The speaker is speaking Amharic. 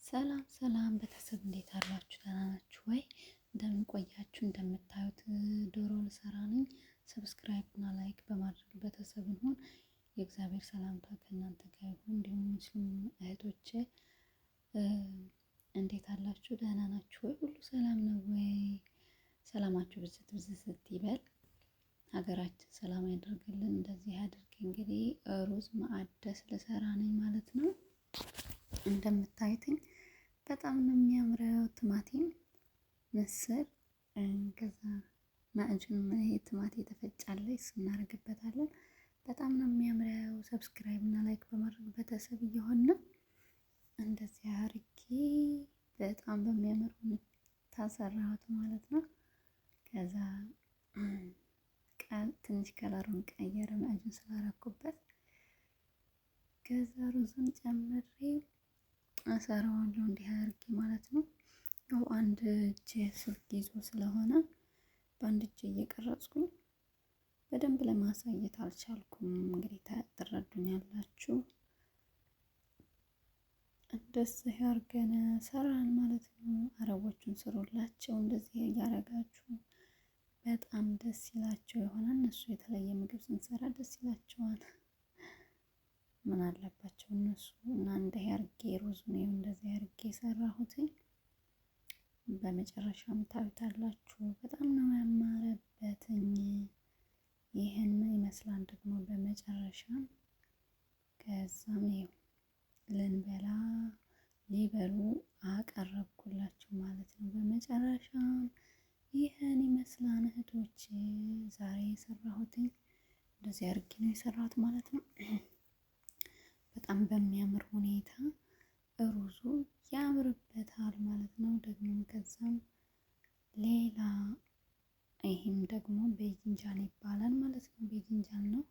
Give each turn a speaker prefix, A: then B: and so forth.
A: ሰላም ሰላም ቤተሰብ እንዴት አላችሁ? ደህና ናችሁ ወይ? እንደምን ቆያችሁ? እንደምታዩት ዶሮ ልሰራ ነኝ። ሰብስክራይብ እና ላይክ በማድረግ ቤተሰብ እንሁን። የእግዚአብሔር ሰላምታ ከእናንተ ጋር ይሁን። እንዲሁም ሙስሊም እህቶቼ እንዴት አላችሁ? ደህና ናችሁ ወይ? ሁሉ ሰላም ነው ወይ? ሰላማችሁ ብዝት ብዝት ይበል። ሀገራችን ሰላም ያደርግልን። እንደዚህ አድርጌ እንግዲህ ሩዝ ማዕደስ ልሰራ ነኝ ማለት ነው። እንደምታዩትኝ በጣም ነው የሚያምረው። ቲማቲም፣ ምስር ከዛ ማዕጁን ቲማቲ የተፈጫለ እሱ እናደርግበታለን። በጣም ነው የሚያምረው። ሰብስክራይብ እና ላይክ በማድረግ ቤተሰብ እየሆን ነው። እንደዚህ አድርጌ በጣም በሚያምር ሁኔታ ሰራሁት ማለት ነው። ከዛ ትንሽ ከለሩን ቀየረ ማዕጁን ስላደረኩበት። ከዛ ሩዙን ጨምሬ አሰራዋለሁ እንዲህ አድርጌ ማለት ነው። ያው አንድ እጄ ስልክ ይዞ ስለሆነ በአንድ እጄ እየቀረጽኩኝ በደንብ ለማሳየት አልቻልኩም። እንግዲህ ትረዱኛላችሁ። እንደዚህ አድርገን ሰራን ማለት ነው። አረቦቹን ስሩላቸው እንደዚህ እያደረጋችሁ በጣም ደስ ይላቸው ይሆናል። እነሱ የተለየ ምግብ ስንሰራ ደስ ይላቸዋል። ምን አለባቸው እነሱ እና እንዲህ አድርጌ ሩዙን እንደዚህ አድርጌ ሰራሁትኝ። በመጨረሻም ታዩታላችሁ። በጣም ነው ያማረበትኝ። ይህን ይመስላል ደግሞ በመጨረሻም ከዛም ይኸው ልንበላ ሊበሉ አቀረብኩላችሁ ማለት ነው። በመጨረሻም ይህን ይመስላል እህቶቼ ዛሬ የሰራሁትኝ እንደዚህ አድርጌ ነው የሰራሁት ማለት ነው። በጣም በሚያምር ሁኔታ ሩዙ ያምርበታል ማለት ነው። ደግሞ ከዛም ሌላ ይህም ደግሞ ቤጅንጃን ይባላል ማለት ነው። ቤጅንጃን ነው።